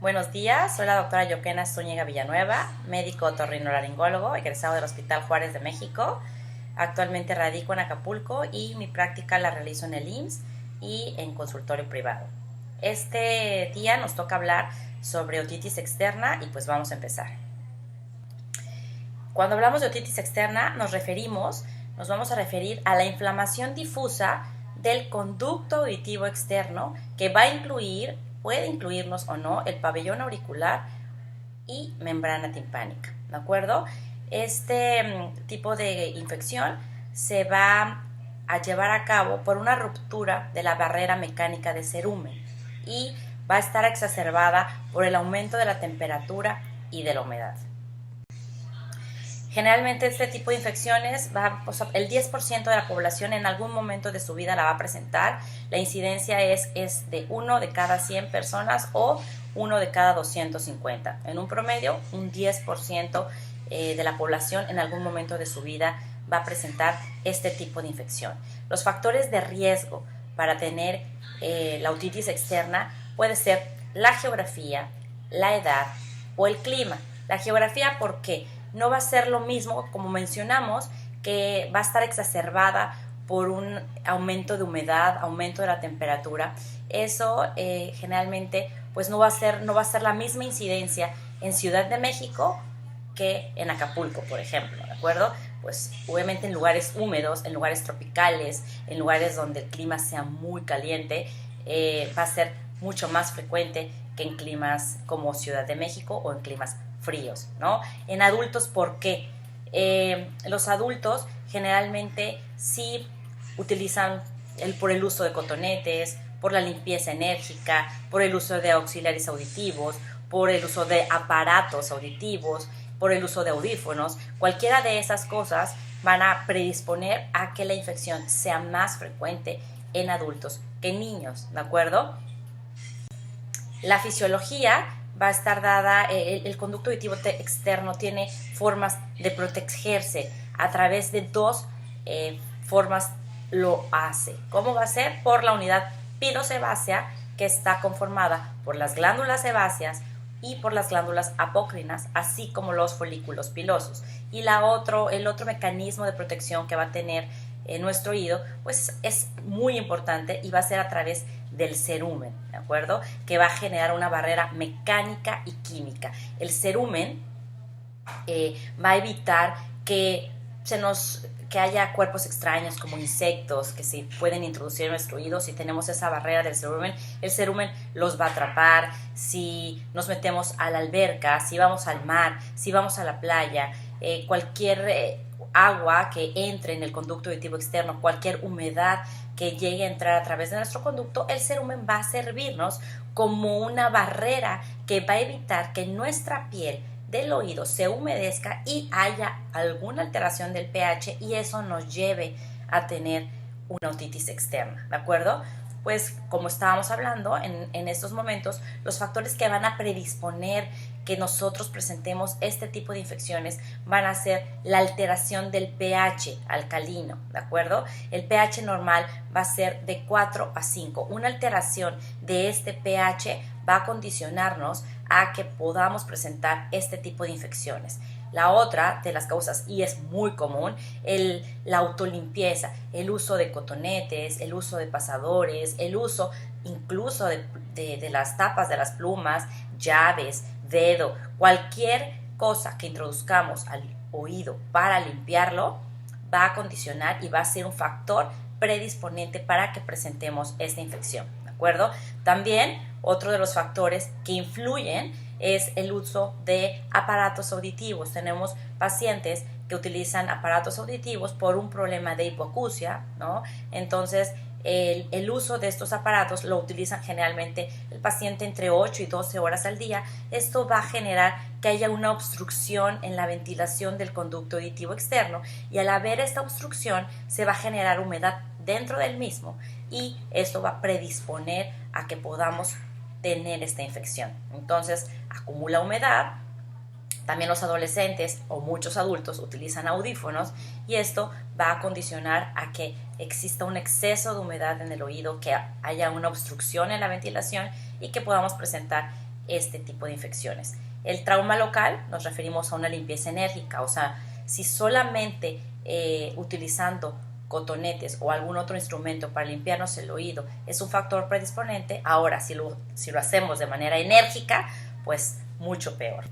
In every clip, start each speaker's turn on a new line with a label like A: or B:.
A: Buenos días, soy la doctora Yoquena Zúñiga Villanueva, médico otorrinolaringólogo, egresado del Hospital Juárez de México. Actualmente radico en Acapulco y mi práctica la realizo en el IMSS y en consultorio privado. Este día nos toca hablar sobre otitis externa y pues vamos a empezar. Cuando hablamos de otitis externa nos vamos a referir a la inflamación difusa del conducto auditivo externo que puede incluirnos o no el pabellón auricular y membrana timpánica, ¿de acuerdo? Este tipo de infección se va a llevar a cabo por una ruptura de la barrera mecánica de cerumen y va a estar exacerbada por el aumento de la temperatura y de la humedad. Generalmente este tipo de infecciones, el 10% de la población en algún momento de su vida la va a presentar. La incidencia es de 1 de cada 100 personas o 1 de cada 250. En un promedio, un 10% de la población en algún momento de su vida va a presentar este tipo de infección. Los factores de riesgo para tener la otitis externa puede ser la geografía, la edad o el clima. La geografía, ¿por qué? No va a ser lo mismo, como mencionamos, que va a estar exacerbada por un aumento de humedad, aumento de la temperatura. Eso generalmente pues no va a ser la misma incidencia en Ciudad de México que en Acapulco, por ejemplo, ¿de acuerdo? Pues obviamente en lugares húmedos, en lugares tropicales, en lugares donde el clima sea muy caliente, va a ser mucho más frecuente que en climas como Ciudad de México o en climas fríos, ¿no? En adultos, ¿por qué? Los adultos generalmente sí utilizan por el uso de cotonetes, por la limpieza enérgica, por el uso de auxiliares auditivos, por el uso de aparatos auditivos, por el uso de audífonos. Cualquiera de esas cosas van a predisponer a que la infección sea más frecuente en adultos que en niños, ¿de acuerdo? La fisiología va a estar dada, el conducto auditivo externo tiene formas de protegerse a través de dos formas lo hace. ¿Cómo va a ser? Por la unidad pilosebácea, que está conformada por las glándulas sebáceas y por las glándulas apócrinas, así como los folículos pilosos. Y el otro mecanismo de protección que va a tener nuestro oído, pues es muy importante y va a ser a través del cerumen, ¿de acuerdo? Que va a generar una barrera mecánica y química. El cerumen va a evitar que haya cuerpos extraños como insectos que se pueden introducir en nuestro oído. Si tenemos esa barrera del cerumen, el cerumen los va a atrapar. Si nos metemos a la alberca, si vamos al mar, si vamos a la playa, cualquier agua que entre en el conducto auditivo externo, cualquier humedad que llegue a entrar a través de nuestro conducto, el cerumen va a servirnos como una barrera que va a evitar que nuestra piel del oído se humedezca y haya alguna alteración del pH y eso nos lleve a tener una otitis externa, ¿de acuerdo? Pues como estábamos hablando en estos momentos, los factores que van a predisponer que nosotros presentemos este tipo de infecciones van a ser la alteración del pH alcalino, ¿de acuerdo? El pH normal va a ser de 4 a 5. Una alteración de este pH va a condicionarnos a que podamos presentar este tipo de infecciones. La otra de las causas, y es muy común, la autolimpieza, el uso de cotonetes, el uso de pasadores, el uso incluso de las tapas de las plumas, llaves, dedo, cualquier cosa que introduzcamos al oído para limpiarlo va a condicionar y va a ser un factor predisponente para que presentemos esta infección, ¿de acuerdo? También otro de los factores que influyen es el uso de aparatos auditivos. Tenemos pacientes que utilizan aparatos auditivos por un problema de hipoacusia, ¿no? Entonces, el uso de estos aparatos lo utilizan generalmente el paciente entre 8 y 12 horas al día. Esto va a generar que haya una obstrucción en la ventilación del conducto auditivo externo y al haber esta obstrucción se va a generar humedad dentro del mismo y esto va a predisponer a que podamos tener esta infección. Entonces, acumula humedad. También los adolescentes o muchos adultos utilizan audífonos y esto va a condicionar a que exista un exceso de humedad en el oído, que haya una obstrucción en la ventilación y que podamos presentar este tipo de infecciones. El trauma local nos referimos a una limpieza enérgica, o sea, si solamente utilizando cotonetes o algún otro instrumento para limpiarnos el oído es un factor predisponente, ahora si lo hacemos de manera enérgica, pues mucho peor.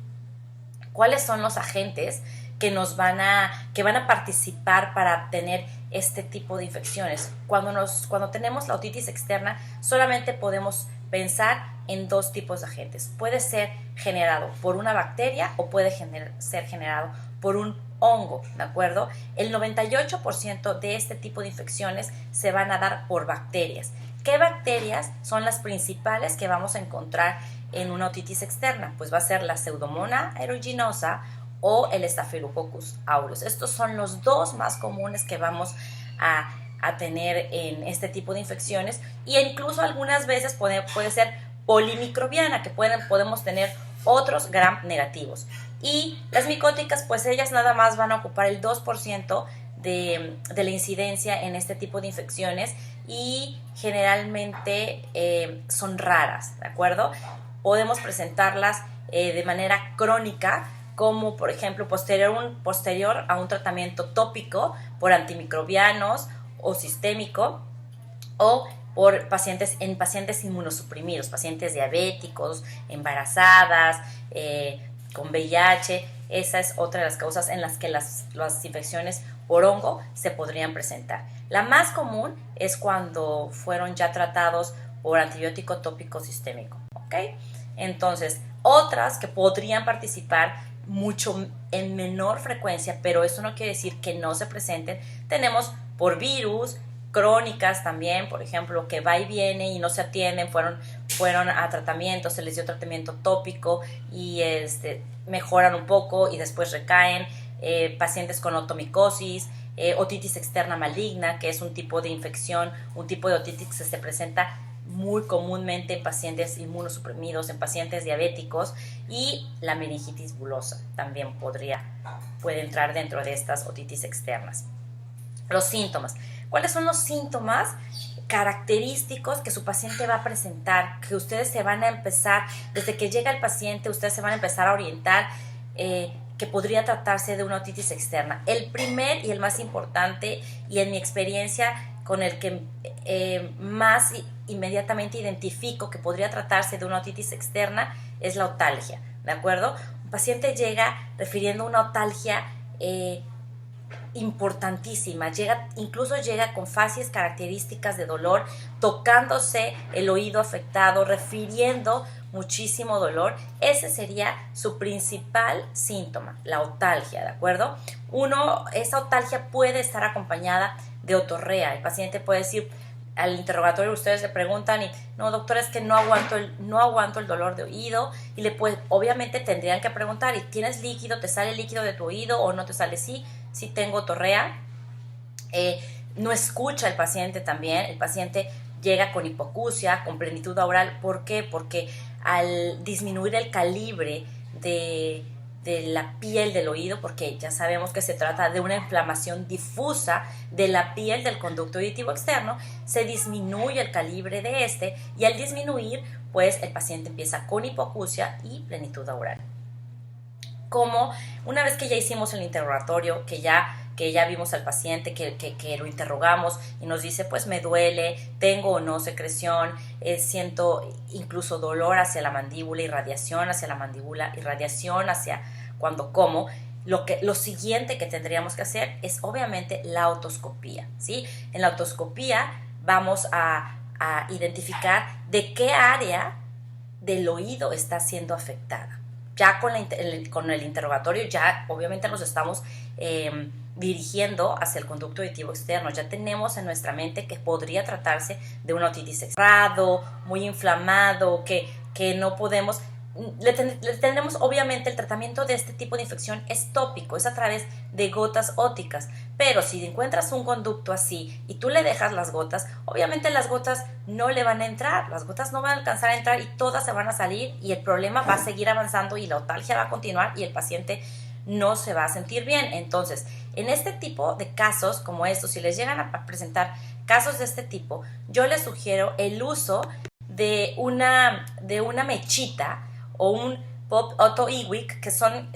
A: ¿Cuáles son los agentes que van a participar para tener este tipo de infecciones? Cuando tenemos la otitis externa, solamente podemos pensar en dos tipos de agentes. Puede ser generado por una bacteria o puede ser generado por un hongo, ¿de acuerdo? El 98% de este tipo de infecciones se van a dar por bacterias. ¿Qué bacterias son las principales que vamos a encontrar en una otitis externa? Pues va a ser la Pseudomonas aeruginosa o el Staphylococcus aureus. Estos son los dos más comunes que vamos a tener en este tipo de infecciones, y incluso algunas veces puede ser polimicrobiana, que podemos tener otros gram negativos. Y las micóticas, pues ellas nada más van a ocupar el 2% de la incidencia en este tipo de infecciones, y generalmente son raras, ¿de acuerdo? Podemos presentarlas de manera crónica, como por ejemplo posterior a un tratamiento tópico por antimicrobianos o sistémico, o por pacientes inmunosuprimidos, pacientes diabéticos, embarazadas, con VIH. Esa es otra de las causas en las que las infecciones por hongo se podrían presentar. La más común es cuando fueron ya tratados por antibiótico tópico sistémico, ¿ok? Entonces, otras que podrían participar mucho en menor frecuencia, pero eso no quiere decir que no se presenten, tenemos por virus, crónicas también, por ejemplo, que va y viene y no se atienden, fueron a tratamiento, se les dio tratamiento tópico y mejoran un poco y después recaen, pacientes con otomicosis, otitis externa maligna, que es un tipo de infección, un tipo de otitis que se presenta muy comúnmente en pacientes inmunosuprimidos, en pacientes diabéticos, y la meningitis bulosa también puede entrar dentro de estas otitis externas. Los síntomas. ¿Cuáles son los síntomas característicos que su paciente va a presentar? Que ustedes se van a empezar, desde que llega el paciente, ustedes se van a empezar a orientar que podría tratarse de una otitis externa. El primer y el más importante, y en mi experiencia con el que más inmediatamente identifico que podría tratarse de una otitis externa, es la otalgia, ¿de acuerdo? Un paciente llega refiriendo una otalgia importantísima, incluso llega con facies características de dolor, tocándose el oído afectado, refiriendo muchísimo dolor. Ese sería su principal síntoma, la otalgia, ¿de acuerdo? Esa otalgia puede estar acompañada de otorrea. El paciente puede decir, al interrogatorio ustedes le preguntan y no, doctor, es que no aguanto el dolor de oído, y obviamente tendrían que preguntar, ¿y tienes líquido? ¿Te sale líquido de tu oído o no te sale? Sí tengo otorrea. No escucha el paciente también, el paciente llega con hipoacusia, con plenitud aural. ¿Por qué? Porque al disminuir el calibre de la piel del oído, porque ya sabemos que se trata de una inflamación difusa de la piel del conducto auditivo externo, se disminuye el calibre de y al disminuir, pues el paciente empieza con hipoacusia y plenitud aural. Como una vez que ya hicimos el interrogatorio, que ya vimos al paciente, que lo interrogamos y nos dice, pues me duele, tengo o no secreción, siento incluso dolor hacia la mandíbula, irradiación hacia la mandíbula, irradiación hacia cuando como, lo siguiente que tendríamos que hacer es obviamente la otoscopía, ¿sí? En la otoscopía vamos a identificar de qué área del oído está siendo afectada. Ya con el interrogatorio ya obviamente nos estamos dirigiendo hacia el conducto auditivo externo. Ya tenemos en nuestra mente que podría tratarse de una otitis externa, muy inflamado, que no podemos. Le tendremos, obviamente, el tratamiento de este tipo de infección es tópico, es a través de gotas óticas, pero si encuentras un conducto así y tú le dejas las gotas, obviamente las gotas no le van a entrar, las gotas no van a alcanzar a entrar y todas se van a salir, y el problema va a seguir avanzando y la otalgia va a continuar y el paciente no se va a sentir bien. Entonces, en este tipo de casos como estos, si les llegan a presentar casos de este tipo, yo les sugiero el uso de una mechita o un Pop Auto Ewick, que son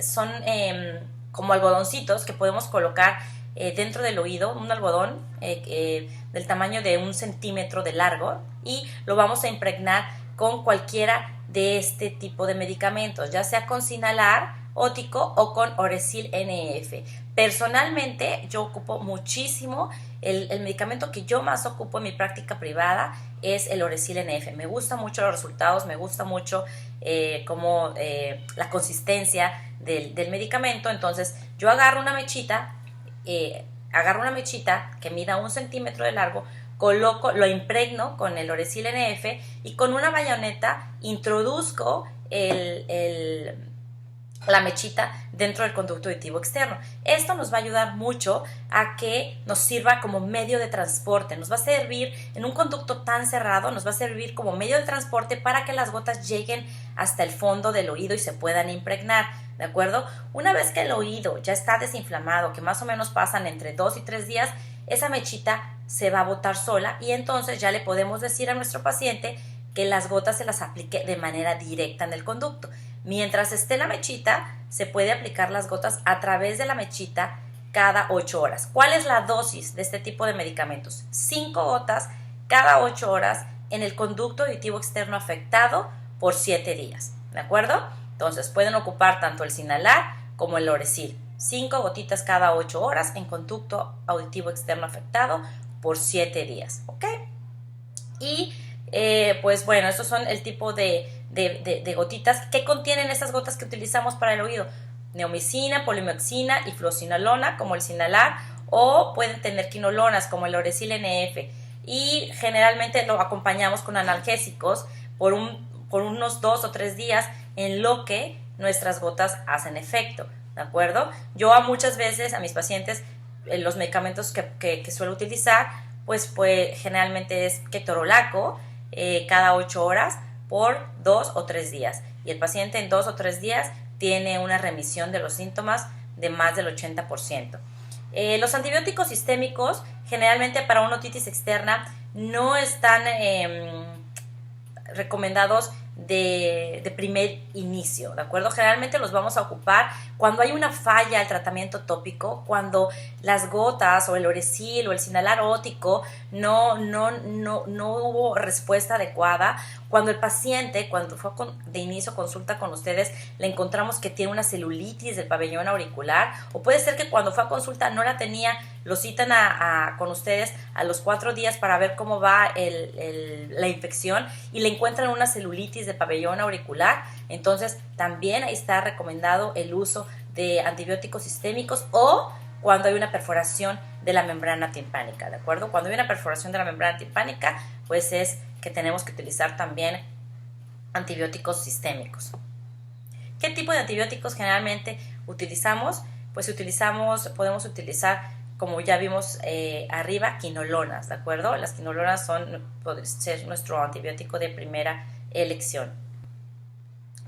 A: como algodoncitos que podemos colocar dentro del oído, un algodón del tamaño de 1 centímetro de largo, y lo vamos a impregnar con cualquiera de este tipo de medicamentos, ya sea con Sinalar ótico o con Oresil NF. Personalmente yo ocupo muchísimo, el medicamento que yo más ocupo en mi práctica privada es el Oresil NF. Me gustan mucho los resultados, me gusta mucho la consistencia del medicamento. Entonces yo agarro una mechita que mida 1 centímetro de largo, lo impregno con el Oresil NF y con una bayoneta introduzco la mechita dentro del conducto auditivo externo. Esto nos va a ayudar mucho a que nos sirva como medio de transporte. Nos va a servir en un conducto tan cerrado, nos va a servir como medio de transporte para que las gotas lleguen hasta el fondo del oído y se puedan impregnar, ¿de acuerdo? Una vez que el oído ya está desinflamado, que más o menos pasan entre 2 y 3 días, esa mechita se va a botar sola y entonces ya le podemos decir a nuestro paciente que las gotas se las aplique de manera directa en el conducto. Mientras esté la mechita, se puede aplicar las gotas a través de la mechita cada 8 horas. ¿Cuál es la dosis de este tipo de medicamentos? 5 gotas cada 8 horas en el conducto auditivo externo afectado por 7 días, ¿de acuerdo? Entonces pueden ocupar tanto el Sinalar como el Oresil. 5 gotitas cada 8 horas en conducto auditivo externo afectado por 7 días, ¿ok? Y pues bueno, estos son el tipo de gotitas. ¿Qué contienen esas gotas que utilizamos para el oído? Neomicina, polimoxina y fluocinolona, como el Sinalar, o pueden tener quinolonas, como el Oresil NF. Y generalmente lo acompañamos con analgésicos por unos 2 o 3 días en lo que nuestras gotas hacen efecto, ¿de acuerdo? Yo muchas veces a mis pacientes los medicamentos que suelo utilizar pues generalmente es ketorolaco cada 8 horas por 2 o 3 días, y el paciente en 2 o 3 días tiene una remisión de los síntomas de más del 80%. Los antibióticos sistémicos generalmente para una otitis externa no están recomendados de primer inicio, ¿de acuerdo? Generalmente los vamos a ocupar cuando hay una falla al tratamiento tópico, cuando las gotas o el Oresil o el Sinalar ótico no hubo respuesta adecuada, cuando el paciente, cuando fue de inicio consulta con ustedes, le encontramos que tiene una celulitis del pabellón auricular, o puede ser que cuando fue a consulta no la tenía, lo citan con ustedes a los 4 días para ver cómo va la infección y le encuentran una celulitis de pabellón auricular. Entonces también ahí está recomendado el uso de antibióticos sistémicos, o cuando hay una perforación de la membrana timpánica, ¿de acuerdo? Cuando hay una perforación de la membrana timpánica, pues es que tenemos que utilizar también antibióticos sistémicos. ¿Qué tipo de antibióticos generalmente utilizamos? Pues podemos utilizar, como ya vimos arriba, quinolonas, ¿de acuerdo? Las quinolonas pueden ser nuestro antibiótico de primera elección.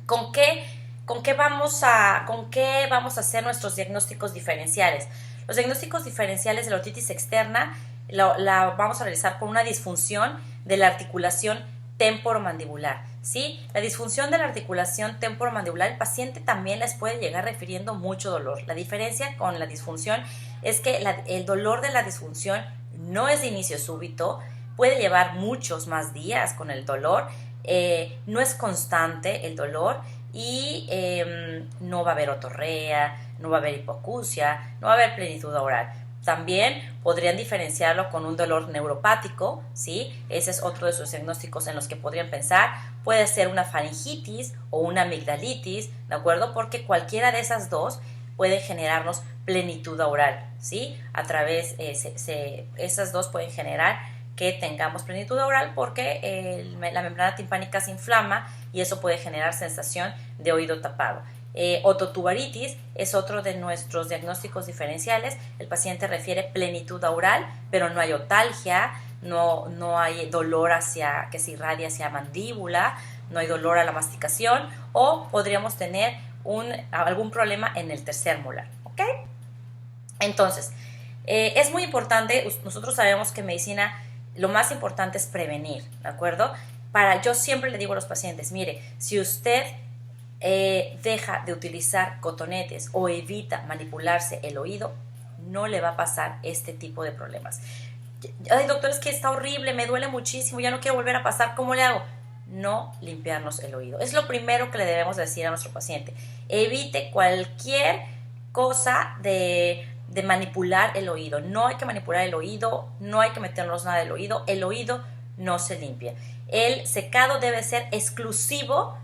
A: ¿Con qué vamos a hacer nuestros diagnósticos diferenciales? Los diagnósticos diferenciales de la otitis externa la vamos a realizar con una disfunción de la articulación temporomandibular, ¿sí? La disfunción de la articulación temporomandibular, el paciente también les puede llegar refiriendo mucho dolor. La diferencia con la disfunción es que el dolor de la disfunción no es de inicio súbito, puede llevar muchos más días con el dolor, no es constante el dolor y no va a haber otorrea, no va a haber hipoacusia, no va a haber plenitud oral. También podrían diferenciarlo con un dolor neuropático, ¿sí? Ese es otro de sus diagnósticos en los que podrían pensar. Puede ser una faringitis o una amigdalitis, ¿de acuerdo? Porque cualquiera de esas dos puede generarnos plenitud oral, ¿sí? A través, esas dos pueden generar que tengamos plenitud oral porque la membrana timpánica se inflama y eso puede generar sensación de oído tapado. Ototubaritis es otro de nuestros diagnósticos diferenciales. El paciente refiere plenitud oral, pero no hay otalgia, no hay dolor que se irradia hacia mandíbula, no hay dolor a la masticación, o podríamos tener algún problema en el tercer molar, ¿ok? Entonces, es muy importante, nosotros sabemos que en medicina lo más importante es prevenir, ¿de acuerdo? Yo siempre le digo a los pacientes, mire, si usted deja de utilizar cotonetes o evita manipularse el oído, no le va a pasar este tipo de problemas. Ay, doctor, es que está horrible, me duele muchísimo, ya no quiero volver a pasar, ¿cómo le hago? No limpiarnos el oído. Es lo primero que le debemos decir a nuestro paciente. Evite cualquier cosa de manipular el oído. No hay que manipular el oído, no hay que meternos nada del oído. El oído no se limpia. El secado debe ser exclusivo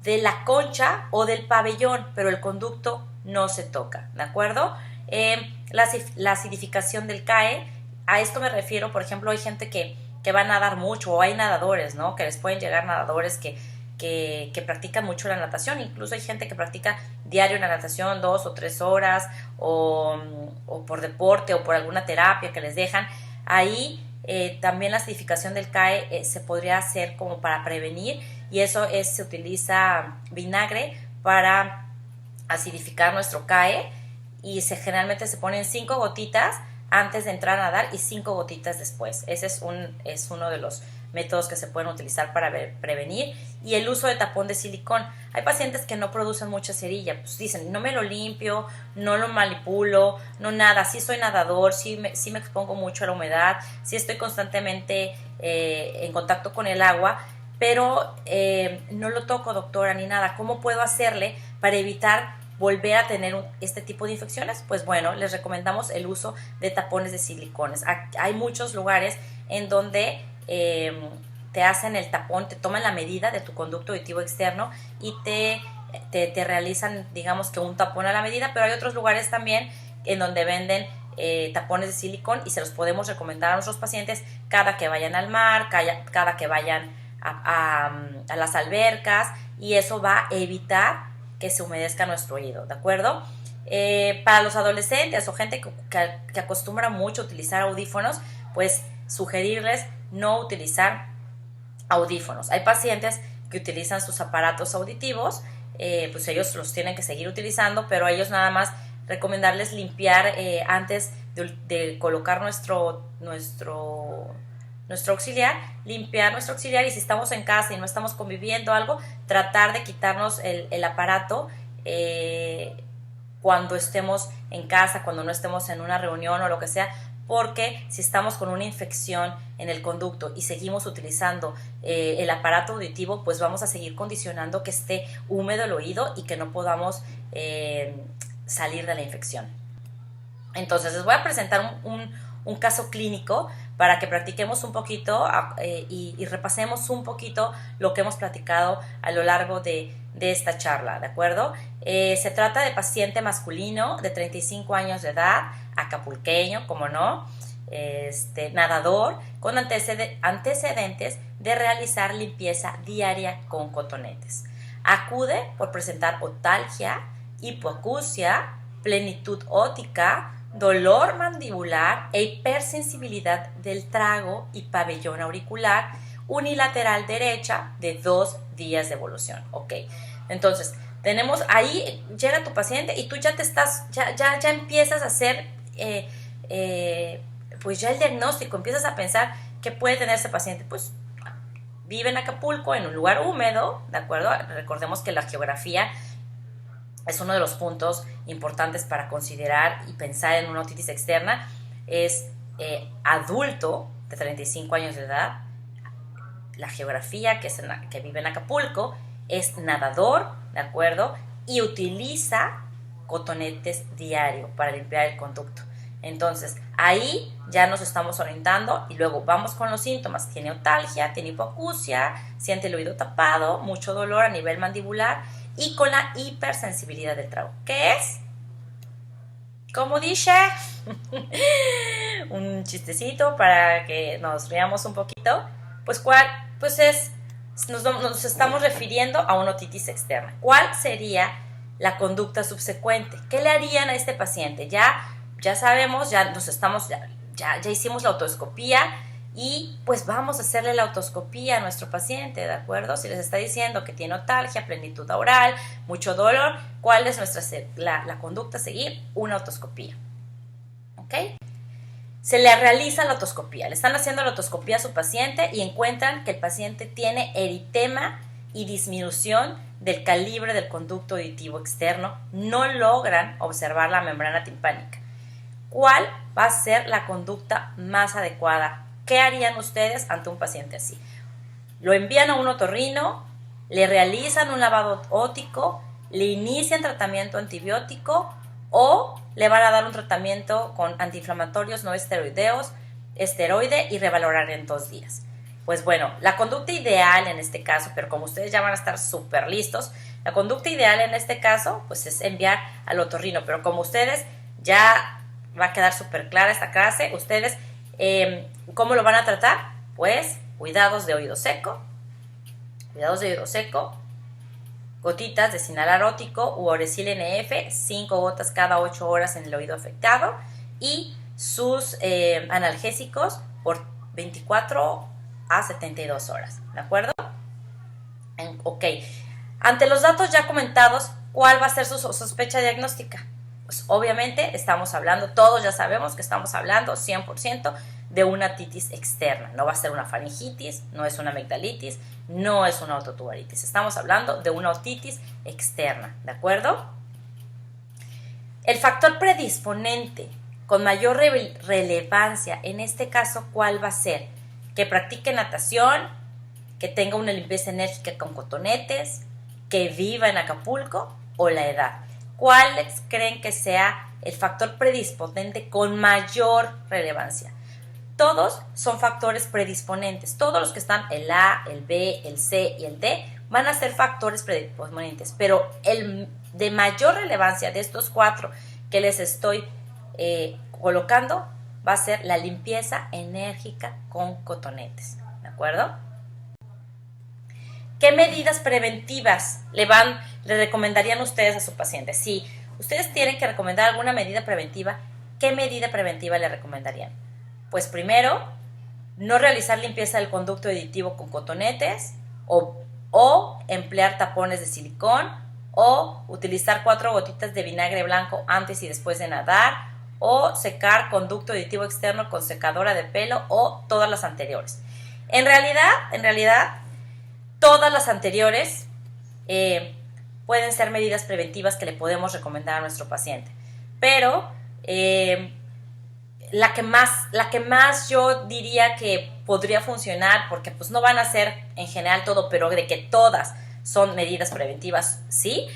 A: de la concha o del pabellón, pero el conducto no se toca, ¿de acuerdo? La acidificación del CAE, a esto me refiero, por ejemplo, hay gente que va a nadar mucho, o hay nadadores, ¿no? Que les pueden llegar nadadores que practican mucho la natación, incluso hay gente que practica diario la natación 2 o 3 horas, o por deporte, o por alguna terapia que les dejan. Ahí también la acidificación del CAE se podría hacer como para prevenir, y eso se utiliza vinagre para acidificar nuestro CAE, y generalmente se ponen 5 gotitas antes de entrar a nadar y 5 gotitas después. Ese es uno de los métodos que se pueden utilizar para prevenir. Y el uso de tapón de silicón. Hay pacientes que no producen mucha cerilla, pues dicen, no me lo limpio, no lo manipulo, no nada, sí soy nadador, sí me expongo mucho a la humedad, sí estoy constantemente en contacto con el agua, pero no lo toco, doctora, ni nada. ¿Cómo puedo hacerle para evitar volver a tener este tipo de infecciones? Pues bueno, les recomendamos el uso de tapones de silicones. Hay muchos lugares en donde te hacen el tapón, te toman la medida de tu conducto auditivo externo y te realizan, digamos que un tapón a la medida, pero hay otros lugares también en donde venden tapones de silicón, y se los podemos recomendar a nuestros pacientes cada que vayan al mar, cada que vayan a las albercas, y eso va a evitar que se humedezca nuestro oído, ¿de acuerdo? Para los adolescentes o gente que acostumbra mucho a utilizar audífonos, pues sugerirles no utilizar audífonos. Hay pacientes que utilizan sus aparatos auditivos, pues ellos los tienen que seguir utilizando, pero a ellos nada más recomendarles limpiar antes de colocar nuestro auxiliar, limpiar nuestro auxiliar, y si estamos en casa y no estamos conviviendo algo, tratar de quitarnos el aparato cuando estemos en casa, cuando no estemos en una reunión o lo que sea, porque si estamos con una infección en el conducto y seguimos utilizando el aparato auditivo, pues vamos a seguir condicionando que esté húmedo el oído y que no podamos salir de la infección. Entonces les voy a presentar un caso clínico para que practiquemos un poquito y repasemos un poquito lo que hemos platicado a lo largo de esta charla, ¿de acuerdo? Se trata de paciente masculino de 35 años de edad, acapulqueño, como no, nadador, con antecedentes de realizar limpieza diaria con cotonetes. Acude por presentar otalgia, hipoacusia, plenitud óptica, dolor mandibular e hipersensibilidad del trago y pabellón auricular unilateral derecha de 2 días de evolución. Ok, entonces tenemos ahí, llega tu paciente y tú ya empiezas a hacer pues ya el diagnóstico, empiezas a pensar qué puede tener ese paciente. Pues vive en Acapulco, en un lugar húmedo, ¿de acuerdo? Recordemos que la geografía es uno de los puntos importantes para considerar y pensar en una otitis externa. Es adulto de 35 años de edad, la geografía que vive en Acapulco, es nadador, ¿de acuerdo? Y utiliza cotonetes diario para limpiar el conducto. Entonces, ahí ya nos estamos orientando, y luego vamos con los síntomas. Tiene otalgia, tiene hipoacusia, siente el oído tapado, mucho dolor a nivel mandibular y con la hipersensibilidad del trago. ¿Qué es? Como dice, un chistecito para que nos riamos un poquito. Pues nos estamos refiriendo a una otitis externa. ¿Cuál sería la conducta subsecuente? ¿Qué le harían a este paciente? Ya sabemos, ya hicimos la otoscopía, y pues vamos a hacerle la otoscopía a nuestro paciente, ¿de acuerdo? Si les está diciendo que tiene otalgia, plenitud oral, mucho dolor, ¿cuál es la conducta a seguir? Una otoscopía, ¿ok? Se le realiza la otoscopía, le están haciendo la otoscopía a su paciente y encuentran que el paciente tiene eritema y disminución del calibre del conducto auditivo externo no logran observar la membrana timpánica. ¿Cuál va a ser la conducta más adecuada? ¿Qué harían ustedes ante un paciente así? Lo envían a un otorrino, le realizan un lavado óptico, le inician tratamiento antibiótico o le van a dar un tratamiento con antiinflamatorios no esteroide y revalorar en 2 días. Pues bueno, la conducta ideal en este caso, pero como ustedes ya van a estar súper listos, la conducta ideal en este caso pues es enviar al otorrino, pero como ustedes ya va a quedar súper clara esta clase, ustedes ¿cómo lo van a tratar? Pues cuidados de oído seco, gotitas de Sinalar óptico u Oresil NF, 5 gotas cada 8 horas en el oído afectado y sus analgésicos por 24 a 72 horas, ¿de acuerdo? Ok, ante los datos ya comentados, ¿cuál va a ser su sospecha diagnóstica? Pues obviamente estamos hablando, todos ya sabemos que estamos hablando 100% de una otitis externa. No va a ser una faringitis, no es una amigdalitis, no es una ototubaritis. Estamos hablando de una otitis externa, ¿de acuerdo? El factor predisponente con mayor relevancia en este caso, ¿cuál va a ser? Que practique natación, que tenga una limpieza enérgica con cotonetes, que viva en Acapulco o la edad. ¿Cuáles creen que sea el factor predisponente con mayor relevancia? Todos son factores predisponentes. Todos los que están el A, el B, el C y el D van a ser factores predisponentes. Pero el de mayor relevancia de estos 4 que les estoy colocando va a ser la limpieza enérgica con cotonetes. ¿De acuerdo? ¿Qué medidas preventivas le recomendarían ustedes a su paciente? Si ustedes tienen que recomendar alguna medida preventiva, ¿qué medida preventiva le recomendarían? Pues primero, no realizar limpieza del conducto auditivo con cotonetes o emplear tapones de silicón o utilizar 4 gotitas de vinagre blanco antes y después de nadar o secar conducto auditivo externo con secadora de pelo o todas las anteriores. En realidad, todas las anteriores pueden ser medidas preventivas que le podemos recomendar a nuestro paciente, pero la que más yo diría que podría funcionar, porque pues no van a ser en general todo, pero de que todas son medidas preventivas, sí.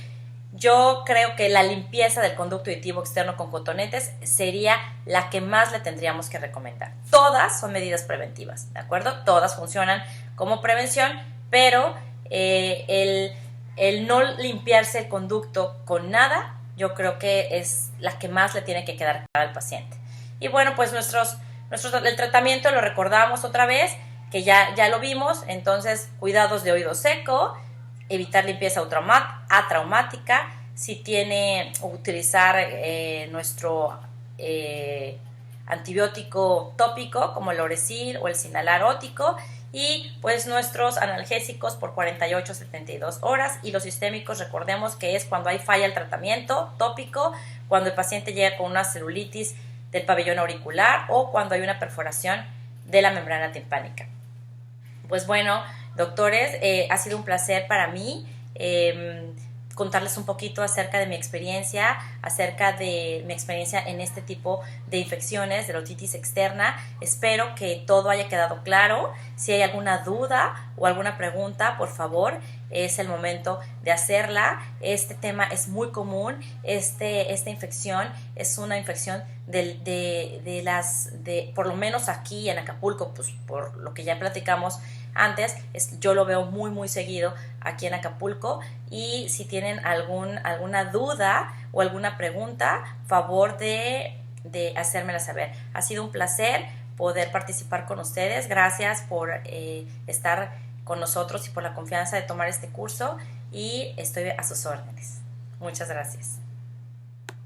A: Yo creo que la limpieza del conducto auditivo externo con cotonetes sería la que más le tendríamos que recomendar. Todas son medidas preventivas, ¿de acuerdo? Todas funcionan como prevención, pero el no limpiarse el conducto con nada, yo creo que es la que más le tiene que quedar clara al paciente. Y bueno, pues el tratamiento lo recordamos otra vez, que ya lo vimos. Entonces, cuidados de oído seco, evitar limpieza atraumática, si tiene, utilizar nuestro antibiótico tópico como el Oresil o el Sinalar óptico, y pues nuestros analgésicos por 48 a 72 horas, y los sistémicos, recordemos que es cuando hay falla el tratamiento tópico, cuando el paciente llega con una celulitis del pabellón auricular o cuando hay una perforación de la membrana timpánica. Pues bueno, doctores, ha sido un placer para mí contarles un poquito acerca de mi experiencia, en este tipo de infecciones de la otitis externa. Espero que todo haya quedado claro. Si hay alguna duda o alguna pregunta, por favor, es el momento de hacerla. Este tema es muy común. Esta infección es una infección por lo menos aquí en Acapulco, pues por lo que ya platicamos antes, yo lo veo muy muy seguido aquí en Acapulco, y si tienen alguna duda o alguna pregunta, favor de hacérmela saber. Ha sido un placer poder participar con ustedes. Gracias por estar con nosotros y por la confianza de tomar este curso, y estoy a sus órdenes. Muchas gracias.